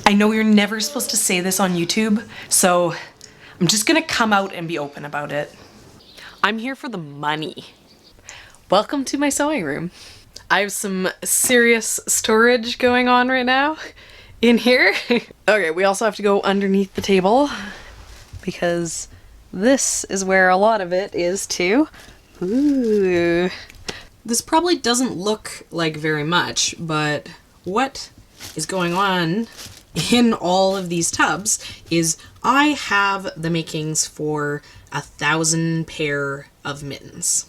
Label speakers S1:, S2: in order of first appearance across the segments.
S1: I know you're never supposed to say this on YouTube, so I'm just gonna come out and be open about it. I'm here for the money. Welcome to my sewing room. I have some serious storage going on right now in here. Okay, we also have to go underneath the table because this is where a lot of it is too. Ooh. This probably doesn't look like very much, but what is going on in all of these tubs is I have the makings for 1,000 pair of mittens.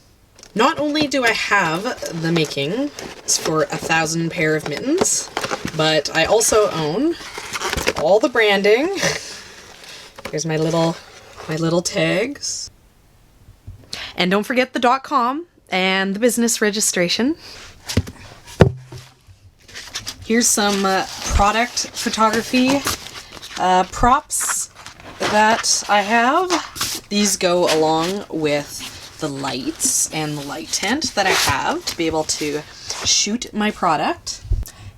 S1: Not only do I have the makings for 1,000 pair of mittens, but I also own all the branding. Here's my little tags. And don't forget the .com and the business registration. Here's some product photography props that I have. These go along with the lights and the light tent that I have to be able to shoot my product.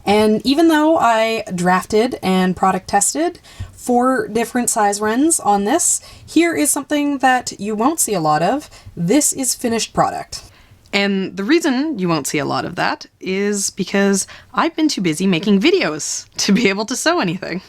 S1: And even though I drafted and product tested 4 different size runs on this, here is something that you won't see a lot of. This is finished product. And the reason you won't see a lot of that is because I've been too busy making videos to be able to sew anything.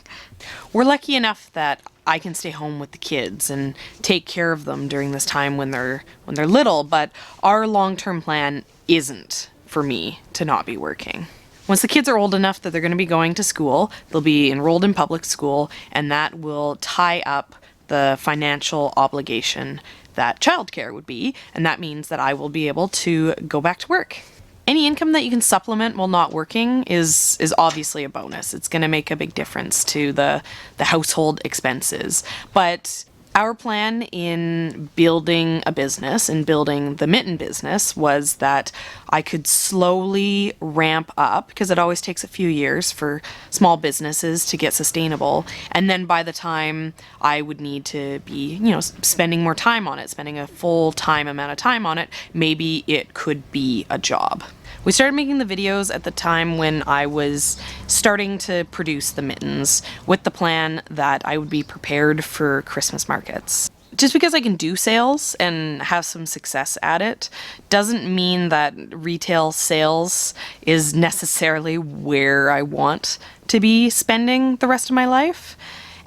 S1: We're lucky enough that I can stay home with the kids and take care of them during this time when they're little, but our long-term plan isn't for me to not be working. Once the kids are old enough that they're going to be going to school, they'll be enrolled in public school, and that will tie up the financial obligation that childcare would be, and that means that I will be able to go back to work. Any income that you can supplement while not working is obviously a bonus. It's going to make a big difference to the household expenses. But our plan in building a business and building the mitten business was that I could slowly ramp up, because it always takes a few years for small businesses to get sustainable. And then by the time I would need to be, spending more time on it, spending a full-time amount of time on it, maybe it could be a job. We started making the videos at the time when I was starting to produce the mittens with the plan that I would be prepared for Christmas markets. Just because I can do sales and have some success at it doesn't mean that retail sales is necessarily where I want to be spending the rest of my life.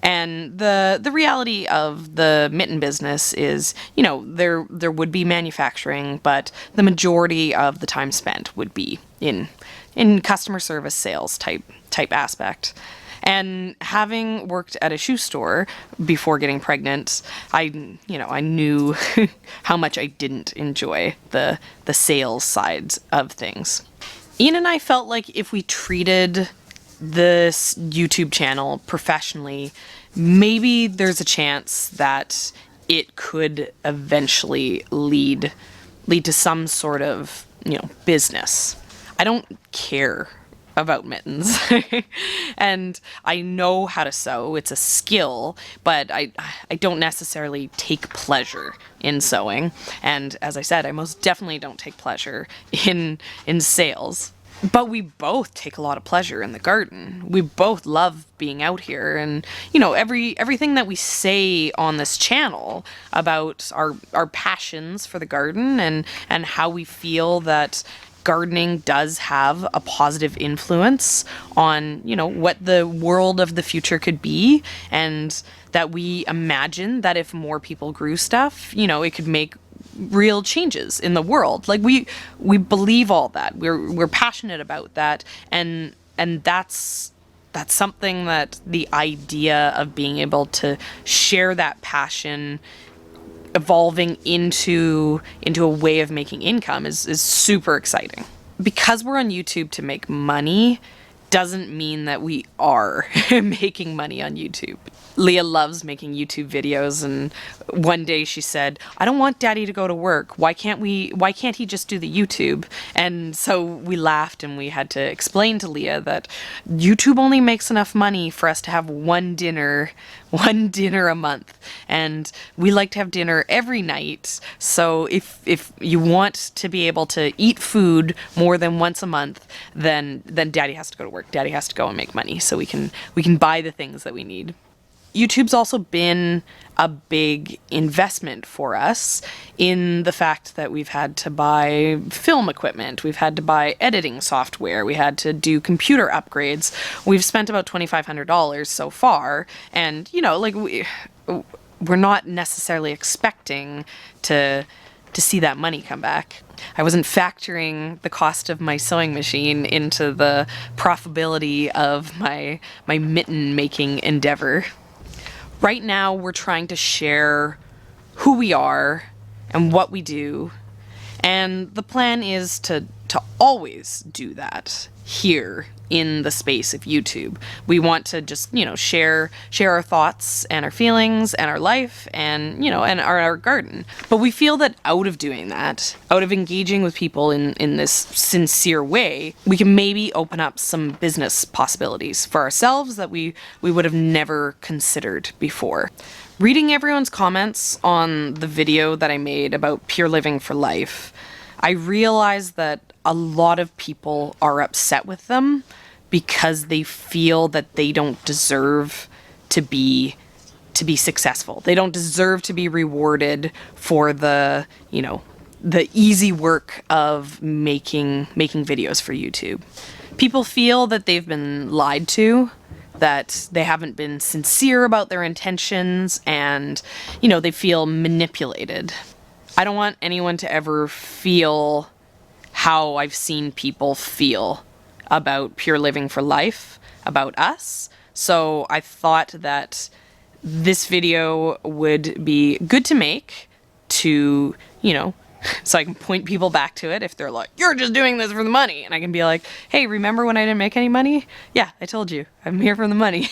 S1: And the reality of the mitten business is, there would be manufacturing, but the majority of the time spent would be in customer service sales type aspect. And having worked at a shoe store before getting pregnant, I knew how much I didn't enjoy the sales sides of things. Ian and I felt like if we treated this YouTube channel professionally, maybe there's a chance that it could eventually lead to some sort of, business. I don't care about mittens and I know how to sew. It's a skill, but I don't necessarily take pleasure in sewing. And as I said, I most definitely don't take pleasure in sales. But we both take a lot of pleasure in the garden. We both love being out here, and everything that we say on this channel about our passions for the garden and how we feel that gardening does have a positive influence on, what the world of the future could be, and that we imagine that if more people grew stuff, it could make real changes in the world. Like we believe all that. We're passionate about that, and that's something that the idea of being able to share that passion evolving into a way of making income is super exciting. Because we're on YouTube to make money doesn't mean that we are making money on YouTube. Leah loves making YouTube videos, and one day she said, "I don't want Daddy to go to work. Why can't he just do the YouTube?" And so we laughed, and we had to explain to Leah that YouTube only makes enough money for us to have one dinner a month, and we like to have dinner every night. So if you want to be able to eat food more than once a month, then Daddy has to go to work. work. Daddy has to go and make money so we can buy the things that we need. YouTube's also been a big investment for us in the fact that we've had to buy film equipment, we've had to buy editing software, we had to do computer upgrades. We've spent about $2,500 so far, and you know, like we're not necessarily expecting to see that money come back. I wasn't factoring the cost of my sewing machine into the profitability of my mitten making endeavor. Right now, we're trying to share who we are and what we do, and the plan is to always do that here in the space of YouTube. We want to just, you know, share our thoughts and our feelings and our life and, you know, and our garden. But we feel that out of doing that, out of engaging with people in this sincere way, we can maybe open up some business possibilities for ourselves that we would have never considered before. Reading everyone's comments on the video that I made about pure living for life, I realized that a lot of people are upset with them because they feel that they don't deserve to be successful. They don't deserve to be rewarded for the, you know, the easy work of making videos for YouTube. People feel that they've been lied to, that they haven't been sincere about their intentions, and, you know, they feel manipulated. I don't want anyone to ever feel how I've seen people feel about pure living for life, about us. So I thought that this video would be good to make to, you know, so I can point people back to it if they're like, you're just doing this for the money. And I can be like, hey, remember when I didn't make any money? Yeah, I told you, I'm here for the money.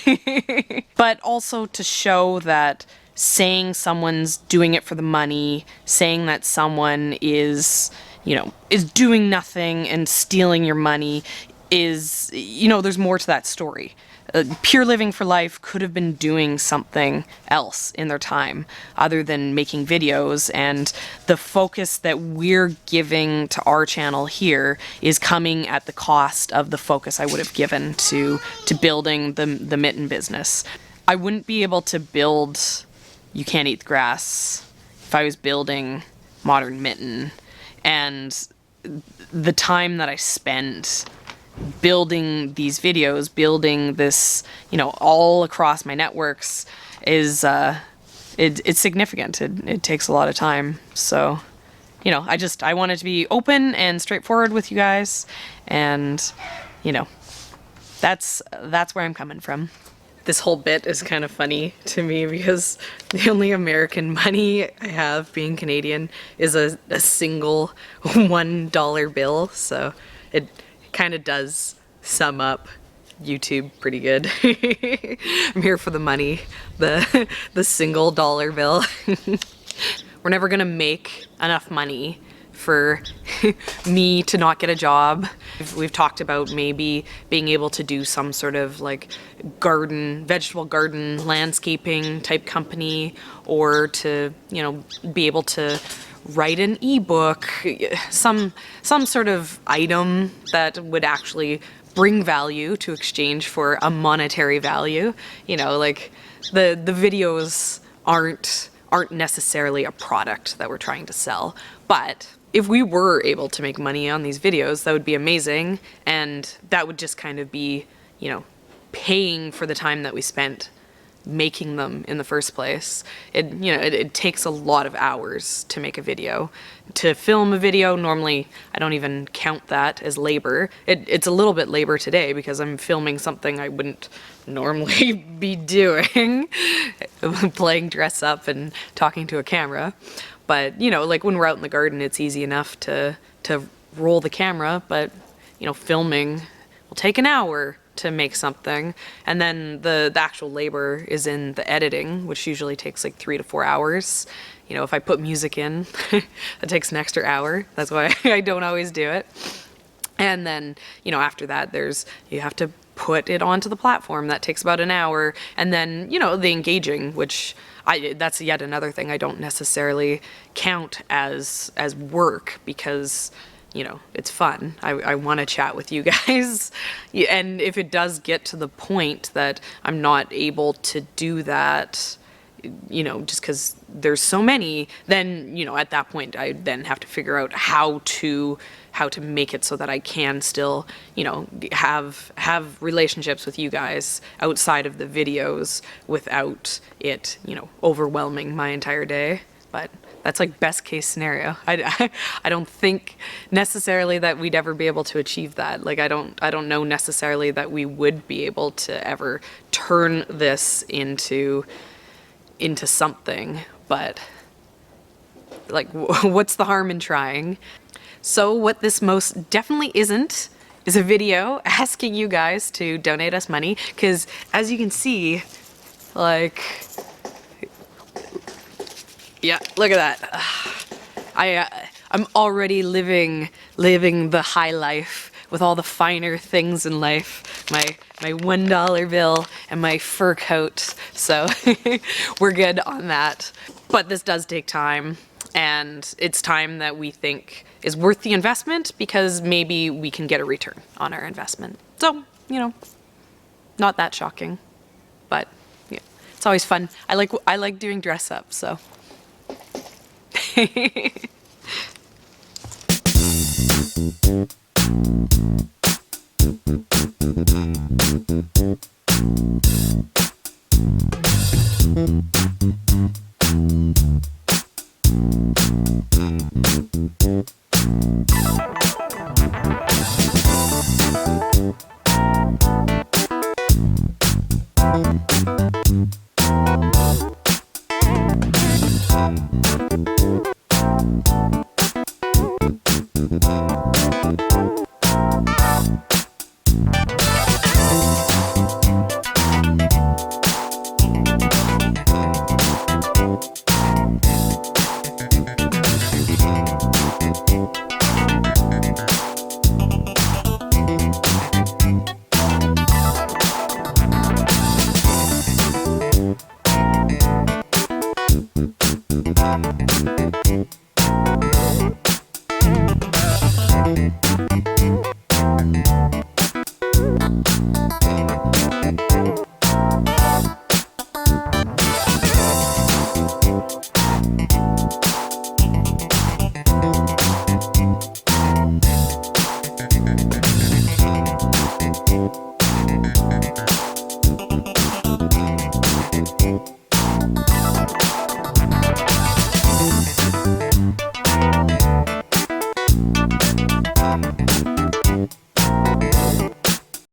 S1: But also to show that saying someone's doing it for the money, saying that someone is, you know, is doing nothing and stealing your money is, you know, there's more to that story. Pure living for life could have been doing something else in their time other than making videos, and the focus that we're giving to our channel here is coming at the cost of the focus I would have given to building the mitten business. I wouldn't be able to build You Can't Eat the Grass if I was building Modern Mitten, and the time that I spent building these videos, building this, you know, all across my networks is, it's significant. It takes a lot of time. So, you know, I wanted to be open and straightforward with you guys, and, you know, that's where I'm coming from. This whole bit is kind of funny to me because the only American money I have being Canadian is a single $1 bill, so it kind of does sum up YouTube pretty good. I'm here for the money, the single dollar bill. We're never gonna make enough money for me to not get a job. We've talked about maybe being able to do some sort of like vegetable garden, landscaping type company, or to, you know, be able to write an ebook, some sort of item that would actually bring value to exchange for a monetary value. You know, like the videos aren't necessarily a product that we're trying to sell, but if we were able to make money on these videos, that would be amazing, and that would just kind of be, you know, paying for the time that we spent making them in the first place. It takes a lot of hours to make a video. To film a video, normally I don't even count that as labor. It's a little bit labor today because I'm filming something I wouldn't normally be doing, playing dress up and talking to a camera. But, you know, like when we're out in the garden, it's easy enough to roll the camera, but, you know, filming will take an hour to make something, and then the actual labor is in the editing, which usually takes like 3 to 4 hours. You know, if I put music in, that takes an extra hour. That's why I don't always do it. And then, you know, after that, you have to put it onto the platform. That takes about an hour. And then, you know, the engaging, which that's yet another thing I don't necessarily count as work, because, you know, it's fun. I want to chat with you guys. And if it does get to the point that I'm not able to do that, you know, just because there's so many, then, you know, at that point I then have to figure out how to make it so that I can still, you know, have relationships with you guys outside of the videos without it, you know, overwhelming my entire day. But that's like best case scenario. I don't think necessarily that we'd ever be able to achieve that. Like I don't know necessarily that we would be able to ever turn this into something, but like what's the harm in trying? So what this most definitely isn't is a video asking you guys to donate us money, because as you can see, like, yeah, look at that. I'm already living the high life with all the finer things in life. My $1 bill and my fur coat. So we're good on that. But this does take time, and it's time that we think is worth the investment because maybe we can get a return on our investment. So, you know, not that shocking, but yeah, it's always fun. I like doing dress up, so.